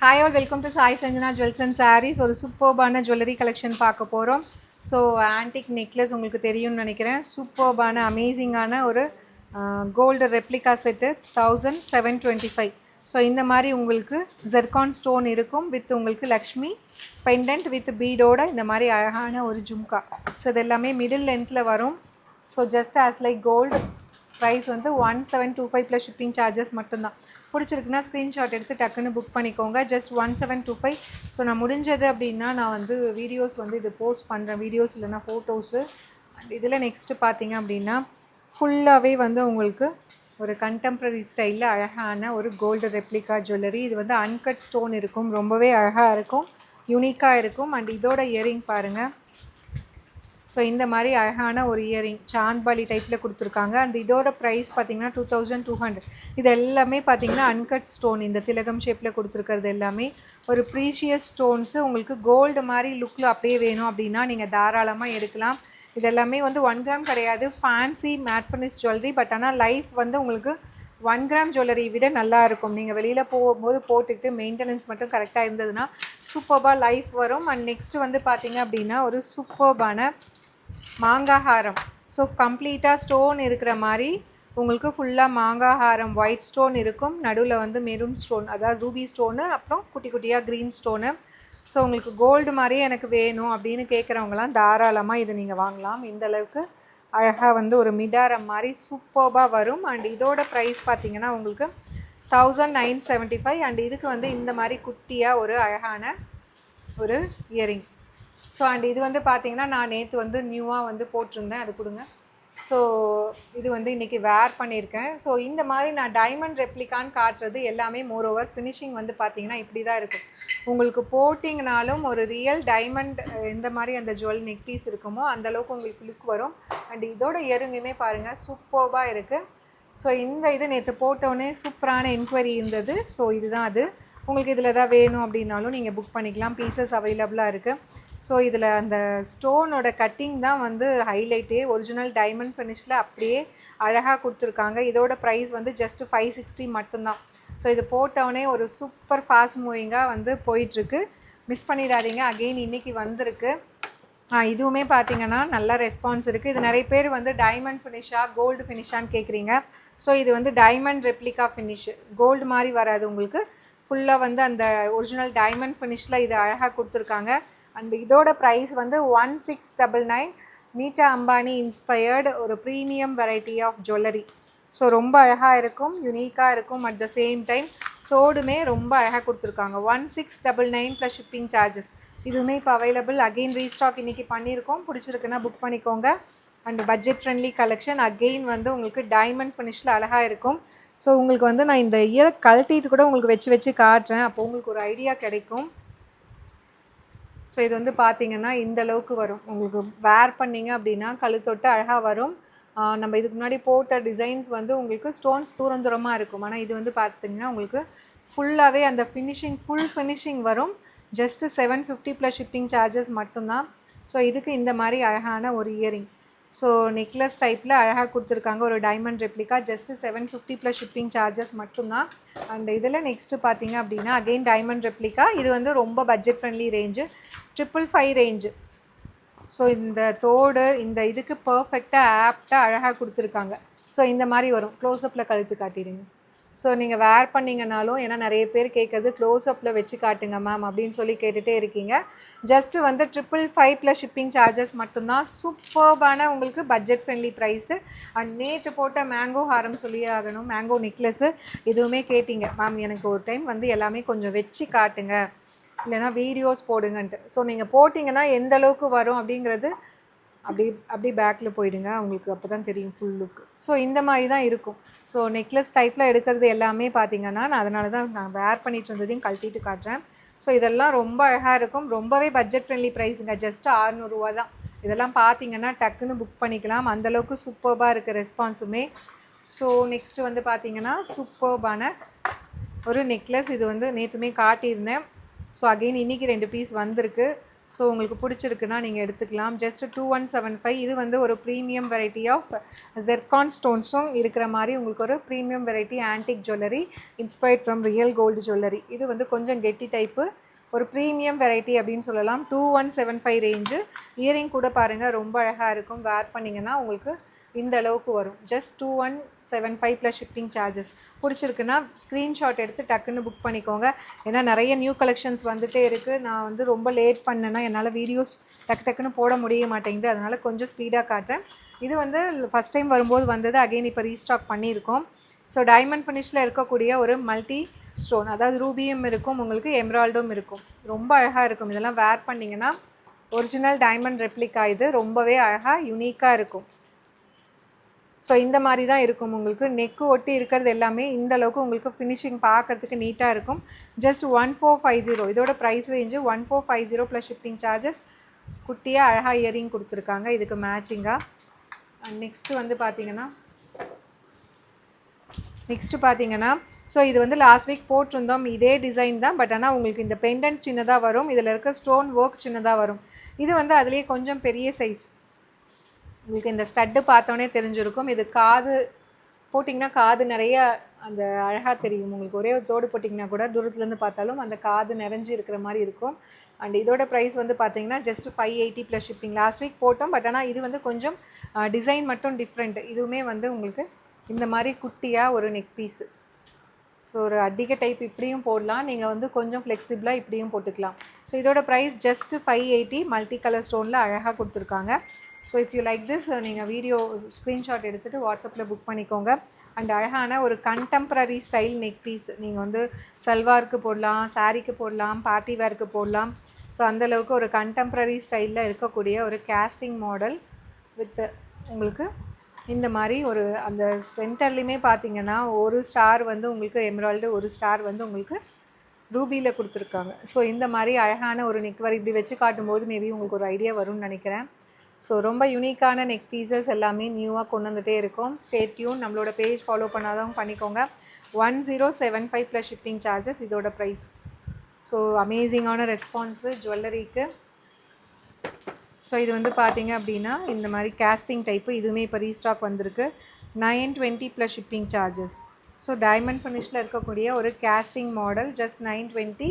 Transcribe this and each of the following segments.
Hi all, welcome to Sai Sanjana Jewels and Sarees. ஒரு சூப்பர்பான jewellery collection பார்க்க போகிறோம். ஸோ ஆன்டிக் நெக்லஸ் உங்களுக்கு தெரியும்னு நினைக்கிறேன். சூப்பர்பான அமேசிங்கான ஒரு கோல்டு ரெப்ளிகா செட்டு 1725. ஸோ இந்த மாதிரி உங்களுக்கு ஜெர்கான் ஸ்டோன் இருக்கும் வித் உங்களுக்கு லக்ஷ்மி பெண்டன்ட் வித் பீடோட இந்த மாதிரி அழகான ஒரு ஜும்கா. ஸோ இது எல்லாமே மிடில் லென்த்தில் வரும். So just as like gold. Price வந்து 1725 ப்ளஸ் ஷிப்பிங் சார்ஜஸ் மட்டும்தான். பிடிச்சிருக்குன்னா ஸ்க்ரீன்ஷாட் எடுத்து டக்குன்னு புக் பண்ணிக்கோங்க. ஜஸ்ட் 1725. ஸோ நான் முடிஞ்சது அப்படின்னா நான் வந்து வீடியோஸ் வந்து இது போஸ்ட் பண்ணுறேன். வீடியோஸ் இல்லைனா ஃபோட்டோஸு. அண்ட் இதில் நெக்ஸ்ட்டு பார்த்தீங்க அப்படின்னா ஃபுல்லாகவே வந்து உங்களுக்கு ஒரு கண்டெம்ப்ரரி ஸ்டைலில் அழகான ஒரு கோல்டு ரெப்ளிகா ஜுவல்லரி. இது வந்து அன்கட் ஸ்டோன் இருக்கும், ரொம்பவே அழகாக இருக்கும், யூனிக்காக இருக்கும். அண்ட் இதோட இயரிங் பாருங்கள். ஸோ இந்த மாதிரி அழகான ஒரு இயரிங் சாந்த்பாலி டைப்பில் கொடுத்துருக்காங்க. அந்த இதோட ப்ரைஸ் பார்த்திங்கன்னா 2200. இது எல்லாமே பார்த்திங்கன்னா அன்கட் ஸ்டோன், இந்த திலகம் ஷேப்பில் கொடுத்துருக்கிறது எல்லாமே ஒரு ப்ரீஷியஸ் ஸ்டோன்ஸு. உங்களுக்கு கோல்டு மாதிரி லுக்கில் அப்படியே வேணும் அப்படின்னா நீங்கள் தாராளமாக எடுக்கலாம். இது எல்லாமே வந்து 1 கிராம் கிடையாது, fancy matte finish jewellery. But ஆனால் லைஃப் வந்து உங்களுக்கு 1 கிராம் ஜுவல்லரி விட நல்லா இருக்கும். நீங்கள் வெளியில் போகும்போது போட்டுக்கிட்டு மெயின்டெனன்ஸ் மட்டும் கரெக்டாக இருந்ததுன்னா சூப்பர்பாக லைஃப் வரும். அண்ட் நெக்ஸ்ட்டு வந்து பார்த்திங்க அப்படின்னா ஒரு சூப்பர்பான மாங்காய் ஹாரம். ஸோ கம்ப்ளீட்டாக ஸ்டோன் இருக்கிற மாதிரி உங்களுக்கு ஃபுல்லாக மாங்காய் ஹாரம் ஒயிட் ஸ்டோன் இருக்கும். நடுவில் வந்து மெரூன் ஸ்டோன், அதாவது ரூபி ஸ்டோனு, அப்புறம் குட்டி குட்டியாக க்ரீன் ஸ்டோனு. ஸோ உங்களுக்கு கோல்டு மாதிரியே எனக்கு வேணும் அப்படின்னு கேட்குறவங்களாம் தாராளமாக இது நீங்கள் வாங்கலாம். இந்தளவுக்கு அழகாக வந்து ஒரு மிடாரம் மாதிரி சூப்பர்பாக வரும். அண்ட் இதோட ப்ரைஸ் பார்த்திங்கன்னா உங்களுக்கு 1975. அண்ட் இதுக்கு வந்து இந்த மாதிரி குட்டியாக ஒரு அழகான ஒரு இயரிங். ஸோ அண்ட் இது வந்து பார்த்திங்கன்னா நான் நேற்று வந்து நியூவாக வந்து போட்டிருந்தேன், அது கொடுங்க. ஸோ இது வந்து இன்றைக்கி வேர் பண்ணியிருக்கேன். ஸோ இந்த மாதிரி நான் டைமண்ட் ரெப்ளிகான்னு காட்டுறது எல்லாமே மோரோவர் ஃபினிஷிங் வந்து பார்த்திங்கன்னா இப்படி தான் இருக்கும். உங்களுக்கு போட்டிங்கனாலும் ஒரு ரியல் டைமண்ட் எந்த மாதிரி அந்த ஜுவல் நெக் பீஸ் இருக்குமோ அந்தளவுக்கு உங்களுக்கு லுக் வரும். அண்ட் இதோட இயரிங்குமே பாருங்கள் சூப்பர்பாக இருக்குது. ஸோ இந்த இது நேற்று போட்டோன்னே சூப்பரான என்கொயரி இருந்தது. ஸோ இதுதான் அது. உங்களுக்கு இதில் எதாவது வேணும் அப்படின்னாலும் நீங்கள் புக் பண்ணிக்கலாம். பீசஸ் அவைலபிளாக இருக்குது. ஸோ இதில் அந்த ஸ்டோனோட கட்டிங் தான் வந்து ஹைலைட்டே. ஒரிஜினல் டைமண்ட் ஃபினிஷில் அப்படியே அழகாக கொடுத்துருக்காங்க. இதோட ப்ரைஸ் வந்து ஜஸ்ட் 560 மட்டும்தான். ஸோ இது போட்டவுடனே ஒரு சூப்பர் ஃபாஸ்ட் மூவிங்காக வந்து போயிட்டுருக்கு. மிஸ் பண்ணிடாதீங்க. அகெயின் இன்றைக்கி வந்திருக்கு. இதுவுமே பார்த்திங்கன்னா நல்ல ரெஸ்பான்ஸ் இருக்குது. இது நிறைய பேர் வந்து டைமண்ட் ஃபினிஷாக கோல்டு ஃபினிஷான்னு கேட்குறீங்க. ஸோ இது வந்து டைமண்ட் ரெப்ளிகா ஃபினிஷ், கோல்டு மாதிரி வராது உங்களுக்கு. ஃபுல்லாக வந்து அந்த ஒரிஜினல் டைமண்ட் ஃபினிஷில் இது அழகாக கொடுத்துருக்காங்க. அண்ட் இதோட ப்ரைஸ் வந்து 1699. நீட்டா அம்பானி இன்ஸ்பயர்டு ஒரு premium variety of jewellery. So ரொம்ப அழகாக இருக்கும், யுனிக்காக இருக்கும். அட் த சேம் டைம் தோடுமே ரொம்ப அழகாக கொடுத்துருக்காங்க. 1699 ப்ளஸ் ஷிப்பிங் சார்ஜஸ். இதுவுமே இப்போ அவைலபிள். அகெயின் ரீஸ்டாக் இன்றைக்கி பண்ணியிருக்கோம். பிடிச்சிருக்குன்னா புக் பண்ணிக்கோங்க. And budget friendly collection. Again வந்து உங்களுக்கு டைமண்ட் ஃபினிஷில் அழகாக இருக்கும். ஸோ உங்களுக்கு வந்து நான் இந்த இயர் கழட்டிட்டு கூட உங்களுக்கு வச்சு காட்டுறேன். அப்போ உங்களுக்கு ஒரு ஐடியா கிடைக்கும். ஸோ இது வந்து பார்த்திங்கன்னா இந்த அளவுக்கு வரும். உங்களுக்கு வேர் பண்ணிங்க அப்படின்னா கழுத்தொட்டு அழகாக வரும். நம்ம இதுக்கு முன்னாடி போட்ட டிசைன்ஸ் வந்து உங்களுக்கு ஸ்டோன்ஸ் தூரமாக இருக்கும். ஆனால் இது வந்து பார்த்திங்கன்னா உங்களுக்கு ஃபுல்லாகவே அந்த ஃபினிஷிங் ஃபுல் ஃபினிஷிங் வரும். ஜஸ்ட்டு 750 ப்ளஸ் ஷிப்பிங் சார்ஜஸ் மட்டும்தான். ஸோ இதுக்கு இந்த மாதிரி அழகான ஒரு இயரிங். ஸோ நெக்லஸ் டைப்பில் அழகாக கொடுத்துருக்காங்க ஒரு diamond replica. Just 750 plus shipping charges மட்டும்தான். அண்ட் இதில் நெக்ஸ்ட்டு பார்த்திங்க அப்படின்னா அகெயின் டைமண்ட் ரெப்ளிகா. இது வந்து ரொம்ப budget friendly range, 555 range. So இந்த தோடு இந்த இதுக்கு பர்ஃபெக்டாக ஆப்டாக அழகாக கொடுத்துருக்காங்க. ஸோ இந்த மாதிரி வரும். க்ளோஸ்அப்பில் கழுத்து காட்டிடுங்க. ஸோ நீங்கள் வேர் பண்ணிங்கனாலும், ஏன்னா நிறைய பேர் கேட்குறது க்ளோஸ்அப்பில் வச்சு காட்டுங்க மேம் அப்படின்னு சொல்லி கேட்டுகிட்டே இருக்கீங்க. ஜஸ்ட்டு வந்து 555 ப்ளஸ் ஷிப்பிங் சார்ஜஸ் மட்டும்தான். சூப்பர்பான உங்களுக்கு பட்ஜெட் ஃப்ரெண்ட்லி ப்ரைஸு. அண்ட் நேற்று போட்ட மேங்கோ ஹாரம் சொல்லியே ஆகணும், மேங்கோ நெக்லஸ்ஸு. இதுவுமே கேட்டிங்க மேம் எனக்கு ஒரு டைம் வந்து எல்லாமே கொஞ்சம் வச்சு காட்டுங்க, இல்லைனா வீடியோஸ் போடுங்கன்ட்டு. ஸோ நீங்கள் போட்டிங்கன்னா எந்த அளவுக்கு வரும் அப்படிங்கிறது அப்படி பேக்கில் போயிடுங்க, உங்களுக்கு அப்போ தான் தெரியும் ஃபுல் லுக். ஸோ இந்த மாதிரி தான் இருக்கும். ஸோ நெக்லஸ் டைப்பில் எடுக்கிறது எல்லாமே பார்த்திங்கன்னா நான் அதனால தான் நான் வேர் பண்ணிட்டு இருந்ததையும் கழட்டிட்டு காட்டுறேன். ஸோ இதெல்லாம் ரொம்ப அழகாக இருக்கும். ரொம்பவே பட்ஜெட் ஃப்ரெண்ட்லி ப்ரைஸுங்க. ஜஸ்ட்டு 600 ரூபா தான். இதெல்லாம் பார்த்திங்கன்னா டக்குன்னு புக் பண்ணிக்கலாம். அந்தளவுக்கு சூப்பர்பாக இருக்குது ரெஸ்பான்ஸுமே. ஸோ நெக்ஸ்ட்டு வந்து பார்த்திங்கன்னா சூப்பர்பான ஒரு நெக்லஸ். இது வந்து நேற்றுமே காட்டியிருந்தேன். ஸோ அகெயின் இன்றைக்கி 2 பீஸ் வந்திருக்கு. ஸோ உங்களுக்கு பிடிச்சிருக்குன்னா நீங்கள் எடுத்துக்கலாம். ஜஸ்ட் 2175. இது வந்து ஒரு ப்ரீமியம் வெரைட்டி ஆஃப் ஜெர்கான் ஸ்டோன்ஸும் இருக்கிற மாதிரி உங்களுக்கு ஒரு premium variety antique jewellery inspired from real gold jewellery. இது வந்து கொஞ்சம் கெட்டி டைப்பு, ஒரு ப்ரீமியம் வெரைட்டி அப்படின்னு சொல்லலாம். 2175 ரேஞ்சு. இயரிங் கூட பாருங்கள் ரொம்ப அழகாக இருக்கும். வேர் பண்ணிங்கன்னா உங்களுக்கு இந்த அளவுக்கு வரும். Just 2175 plus shipping charges. பிடிச்சிருக்குன்னா ஸ்க்ரீன்ஷாட் எடுத்து டக்குன்னு புக் பண்ணிக்கோங்க. ஏன்னா நிறைய நியூ கலெக்ஷன்ஸ் வந்துகிட்டே இருக்குது. நான் வந்து ரொம்ப லேட் பண்ணேன்னா என்னால் வீடியோஸ் டக்குன்னு போட முடிய மாட்டேங்குது. அதனால் கொஞ்சம் ஸ்பீடாக காட்டுறேன். இது வந்து ஃபஸ்ட் டைம் வரும்போது வந்தது, அகெயின் இப்போ ரீஸ்டாக் பண்ணியிருக்கோம். ஸோ டைமண்ட் ஃபினிஷில் இருக்கக்கூடிய ஒரு மல்டி ஸ்டோன், அதாவது ரூபியும் இருக்கும், உங்களுக்கு எம்ராய்டும் இருக்கும். ரொம்ப அழகாக இருக்கும். இதெல்லாம் வேர் பண்ணிங்கன்னா ஒரிஜினல் டைமண்ட் ரெப்ளிகா. இது ரொம்பவே அழகாக யூனிக்காக இருக்கும். ஸோ இந்த மாதிரி தான் இருக்கும். உங்களுக்கு நெக்கு ஒட்டி இருக்கிறது எல்லாமே இந்த அளவுக்கு உங்களுக்கு ஃபினிஷிங் பார்க்குறதுக்கு நீட்டாக இருக்கும். ஜஸ்ட் 1450. இதோட price range 1450 plus shipping charges. குட்டியாக அழகாக இயரிங் கொடுத்துருக்காங்க இதுக்கு மேட்சிங்காக. அண்ட் நெக்ஸ்ட்டு வந்து பார்த்தீங்கன்னா ஸோ இது வந்து லாஸ்ட் வீக் போட்டிருந்தோம். இதே டிசைன் தான், பட் ஆனால் உங்களுக்கு இந்த பெண்டன்ட் சின்னதாக வரும். இதில் இருக்க ஸ்டோன் ஒர்க் சின்னதாக வரும். இது வந்து அதுலேயே கொஞ்சம் பெரிய சைஸ். உங்களுக்கு இந்த ஸ்டட்டு பார்த்தோன்னே தெரிஞ்சிருக்கும். இது காது போட்டிங்கன்னா காது நிறைய அந்த அழகாக தெரியும். உங்களுக்கு ஒரே ஒரு தோடு போட்டிங்கன்னா கூட தூரத்துலேருந்து பார்த்தாலும் அந்த காது நிறைஞ்சு இருக்கிற மாதிரி இருக்கும். அண்ட் இதோட ப்ரைஸ் வந்து பார்த்தீங்கன்னா just 580 plus shipping. Last week போட்டோம், பட் ஆனால் இது வந்து கொஞ்சம் டிசைன் மட்டும் டிஃப்ரெண்ட். இதுவுமே வந்து உங்களுக்கு இந்த மாதிரி குட்டியாக ஒரு நெக் பீஸு. ஸோ ஒரு அடிக்க டைப் இப்படியும் போடலாம், நீங்கள் வந்து கொஞ்சம் ஃப்ளெக்சிபிளாக இப்படியும் போட்டுக்கலாம். ஸோ இதோட ப்ரைஸ் ஜஸ்ட் 580. மல்டி கலர் ஸ்டோனில் அழகாக கொடுத்துருக்காங்க. So if you like this, நீங்கள் வீடியோ ஸ்க்ரீன்ஷாட் எடுத்துகிட்டு வாட்ஸ்அப்பில் புக் பண்ணிக்கோங்க. அண்ட் அழகான ஒரு கண்டெம்ப்ரரி ஸ்டைல் நெக் பீஸ். நீங்கள் வந்து சல்வாருக்கு போடலாம், சாரீக்கு போடலாம், பார்ட்டி வேருக்கு போடலாம். ஸோ அந்தளவுக்கு ஒரு கண்டெம்ப்ரரி ஸ்டைலில் இருக்கக்கூடிய ஒரு கேஸ்டிங் மாடல் வித் உங்களுக்கு இந்த மாதிரி ஒரு அந்த சென்டர்லேயுமே பார்த்தீங்கன்னா ஒரு ஸ்டார் வந்து உங்களுக்கு எம்ராய்டு, ஒரு ஸ்டார் வந்து உங்களுக்கு ரூபியில் கொடுத்துருக்காங்க. ஸோ இந்த மாதிரி அழகான ஒரு நெக் வரை இப்படி வச்சு காட்டும்போது மேபி உங்களுக்கு ஒரு ஐடியா வரும்னு நினைக்கிறேன். ஸோ ரொம்ப யூனிக்கான நெக் பீசஸ் எல்லாமே நியூவாக கொண்டு வந்துகிட்டே இருக்கும். Stay tune. நம்மளோட பேஜ் ஃபாலோ பண்ணாதவங்க பண்ணிக்கோங்க. 1075 ப்ளஸ் ஷிப்பிங் சார்ஜஸ் இதோட ப்ரைஸ். ஸோ அமேசிங்கான ரெஸ்பான்ஸு ஜுவல்லரிக்கு. ஸோ இது வந்து பார்த்தீங்க அப்படின்னா இந்த மாதிரி கேஸ்டிங் டைப்பு. இதுவுமே இப்போ ரீஸ்டாக் வந்திருக்கு. 920 plus shipping charges. So diamond ஃபினிஷில் இருக்கக்கூடிய ஒரு கேஸ்டிங் மாடல் ஜஸ்ட் 920.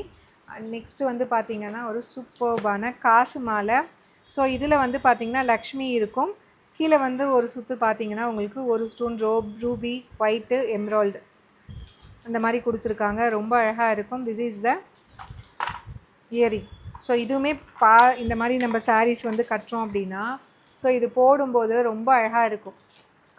நெக்ஸ்ட்டு வந்து பார்த்திங்கன்னா ஒரு சூப்பர்பான காசு மாலை. ஸோ இதில் வந்து பார்த்திங்கன்னா லக்ஷ்மி இருக்கும். கீழே வந்து ஒரு சுற்று பார்த்திங்கன்னா உங்களுக்கு ஒரு ஸ்டோன் ரூபி, ஒயிட்டு, எம்ராய்டு அந்த மாதிரி கொடுத்துருக்காங்க. ரொம்ப அழகாக இருக்கும். This is the earring. So இதுவுமே இந்த மாதிரி நம்ம சாரீஸ் வந்து கட்டுறோம் அப்படின்னா ஸோ இது போடும்போது ரொம்ப அழகாக இருக்கும்.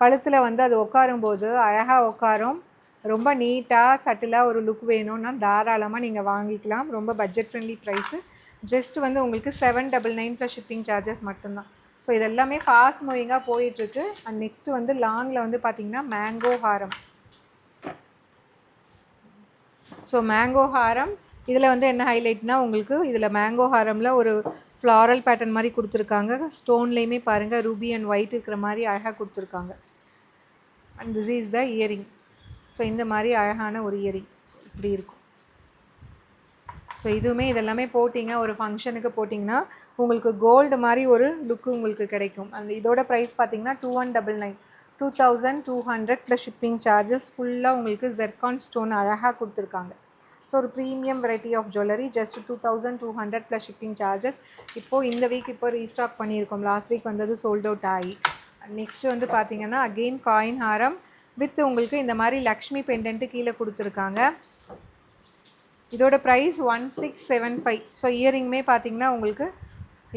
கழுத்தில் வந்து அது உட்காரும்போது அழகாக உட்காரும். ரொம்ப நீட்டாக சட்டிலாக ஒரு லுக் வேணும்னா தாராளமாக நீங்கள் வாங்கிக்கலாம். ரொம்ப பட்ஜெட் ஃப்ரெண்ட்லி ப்ரைஸு. ஜஸ்ட் வந்து உங்களுக்கு 799 ப்ளஸ் ஷிப்பிங் சார்ஜஸ் மட்டும்தான். ஸோ இது எல்லாமே ஃபாஸ்ட் மூவிங்காக போயிட்டுருக்கு. அண்ட் நெக்ஸ்ட்டு வந்து லாங்கில் வந்து பார்த்திங்கன்னா மேங்கோ ஹாரம். ஸோ மேங்கோ ஹாரம் இதில் வந்து என்ன ஹைலைட்னால் உங்களுக்கு இதில் மேங்கோ ஹாரமில் ஒரு ஃப்ளாரல் பேட்டர்ன் மாதிரி கொடுத்துருக்காங்க. ஸ்டோன்லேயுமே பாருங்கள் ரூபி அண்ட் ஒயிட் இருக்கிற மாதிரி அழகாக கொடுத்துருக்காங்க. And this is the earring. So இந்த மாதிரி அழகான ஒரு இயரிங். ஸோ இப்படி இருக்கும். ஸோ இதுவுமே இதெல்லாமே போட்டிங்க ஒரு ஃபங்க்ஷனுக்கு போட்டிங்கன்னா உங்களுக்கு கோல்டு மாதிரி ஒரு லுக்கு உங்களுக்கு கிடைக்கும். அந்த இதோட ப்ரைஸ் பார்த்திங்கன்னா 2199, 2200 ப்ளஸ் ஷிப்பிங் சார்ஜஸ். ஃபுல்லாக உங்களுக்கு ஜெர்கான் ஸ்டோன் அழகாக கொடுத்துருக்காங்க. ஸோ ஒரு premium variety of jewellery just 2200 plus shipping charges. இப்போது இந்த வீக் இப்போ ரீஸ்டாக் பண்ணியிருக்கோம். லாஸ்ட் வீக் வந்தது சோல்ட் அவுட் ஆகி. நெக்ஸ்ட்டு வந்து பார்த்திங்கன்னா அகெயின் காயின் ஹாரம் வித் உங்களுக்கு இந்த மாதிரி லக்ஷ்மி பெண்டன்ட்டு கீழே கொடுத்துருக்காங்க. இதோட ப்ரைஸ் 1675. ஸோ இயரிங்குமே பார்த்திங்கன்னா உங்களுக்கு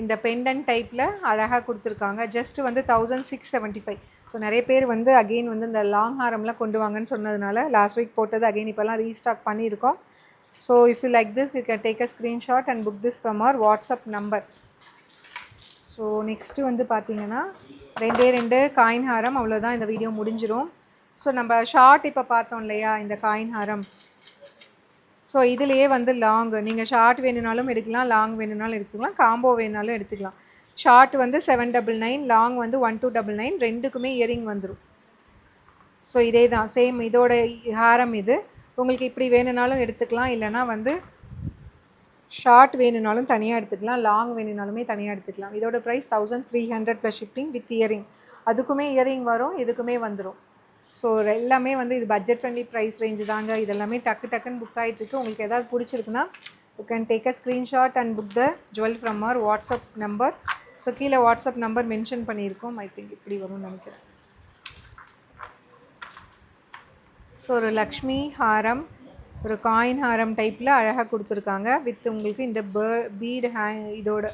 இந்த பெண்டன்ட் டைப்பில் அழகாக கொடுத்துருக்காங்க. ஜஸ்ட்டு வந்து 1675. ஸோ நிறைய பேர் வந்து அகெயின் வந்து இந்த லாங் ஹாரம்லாம் கொண்டு வாங்கன்னு சொன்னதுனால லாஸ்ட் வீக் போட்டது அகெயின் இப்போலாம் ரீஸ்டாக் பண்ணியிருக்கோம். So if you like this you can take a screenshot and book this from our WhatsApp number. So next வந்து பார்த்திங்கன்னா 2 காயின் ஹாரம். அவ்வளோதான், இந்த வீடியோ முடிஞ்சிடும். ஸோ நம்ம ஷார்ட் இப்போ பார்த்தோம் இல்லையா இந்த காயின் ஹாரம். ஸோ இதிலேயே வந்து லாங் நீங்கள் ஷார்ட் வேணுனாலும் எடுக்கலாம், லாங் வேணுனாலும் எடுத்துக்கலாம், காம்போ வேணுனாலும் எடுத்துக்கலாம். ஷார்ட் வந்து 799, லாங் வந்து 1299. ரெண்டுக்குமே இயரிங் வந்துடும். ஸோ இதே தான் சேம் இதோட ஹாரம். இது உங்களுக்கு இப்படி வேணுனாலும் எடுத்துக்கலாம், இல்லைனா வந்து ஷார்ட் வேணும்னாலும் தனியாக எடுத்துக்கலாம், லாங் வேணும்னாலுமே தனியாக எடுத்துக்கலாம். இதோட price 1300 plus shipping with earring. அதுக்குமே இயரிங் வரும், இதுக்குமே வந்துடும். ஸோ எல்லாமே வந்து இது பட்ஜெட் ஃப்ரெண்ட்லி ப்ரைஸ் ரேஞ்சு தாங்க. இதெல்லாமே டக்குன்னு புக் ஆகிட்டுருக்கு. உங்களுக்கு எதாவது பிடிச்சிருக்குன்னா you can take a screenshot and book the jewel from our WhatsApp number. So கீழே வாட்ஸ்அப் நம்பர் மென்ஷன் பண்ணியிருக்கோம். ஐ திங்க் இப்படி வரும்னு நினைக்கிறேன். ஸோ ஒரு லக்ஷ்மி ஹாரம், ஒரு காயின் ஹாரம் டைப்பில் அழகாக கொடுத்துருக்காங்க. வித் உங்களுக்கு இந்த பீடு இதோட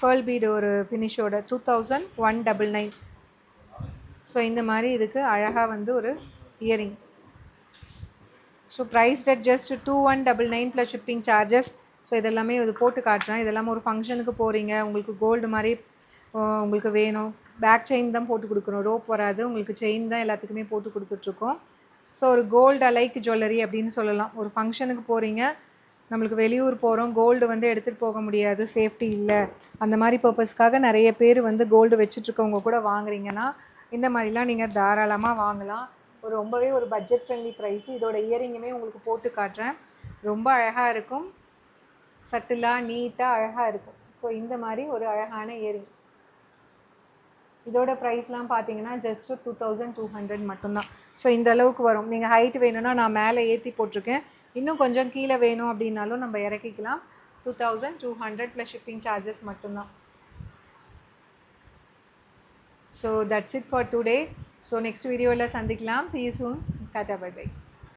பேர்ல் பீடு ஒரு ஃபினிஷோட 2199. ஸோ இந்த மாதிரி இதுக்கு அழகாக வந்து ஒரு earring. So priced at just 2199 plus shipping charges. So இதெல்லாமே இது போட்டு காட்டுறேன். இதெல்லாமே ஒரு ஃபங்க்ஷனுக்கு போகிறீங்க, உங்களுக்கு கோல்டு மாதிரி உங்களுக்கு வேணும். பேக் செயின் தான் போட்டு கொடுக்குறோம், ரோப் வராது, உங்களுக்கு செயின் தான் எல்லாத்துக்குமே போட்டு கொடுத்துட்ருக்கோம். ஸோ ஒரு கோல்டு அலைக் ஜுவல்லரி அப்படின்னு சொல்லலாம். ஒரு ஃபங்க்ஷனுக்கு போகிறீங்க, நம்மளுக்கு வெளியூர் போகிறோம், கோல்டு வந்து எடுத்துகிட்டு போக முடியாது, சேஃப்டி இல்லை, அந்த மாதிரி பர்பஸ்க்காக நிறைய பேர் வந்து கோல்டு வச்சுட்ருக்கவங்க கூட வாங்குறீங்கன்னா இந்த மாதிரிலாம் நீங்கள் தாராளமாக வாங்கலாம். ரொம்பவே ஒரு பட்ஜெட் ஃப்ரெண்ட்லி ப்ரைஸு. இதோட இயரிங்குமே உங்களுக்கு போட்டு காட்டுறேன். ரொம்ப அழகாக இருக்கும், சட்டிலாக நீட்டாக அழகாக இருக்கும். ஸோ இந்த மாதிரி ஒரு அழகான இயரிங். இதோட ப்ரைஸ்லாம் பார்த்தீங்கன்னா ஜஸ்ட்டு 2200 மட்டும்தான். ஸோ இந்த அளவுக்கு வரும். நீங்கள் ஹைட் வேணும்னா நான் மேலே ஏற்றி போட்டிருக்கேன், இன்னும் கொஞ்சம் கீழே வேணும் அப்படின்னாலும் நம்ம இறக்கிக்கலாம். 2200 ப்ளஸ் ஷிப்பிங் சார்ஜஸ் மட்டும்தான். So that's it for today. So next வீடியோவில் சந்திக்கலாம். See you soon. டாட்டா பை பை.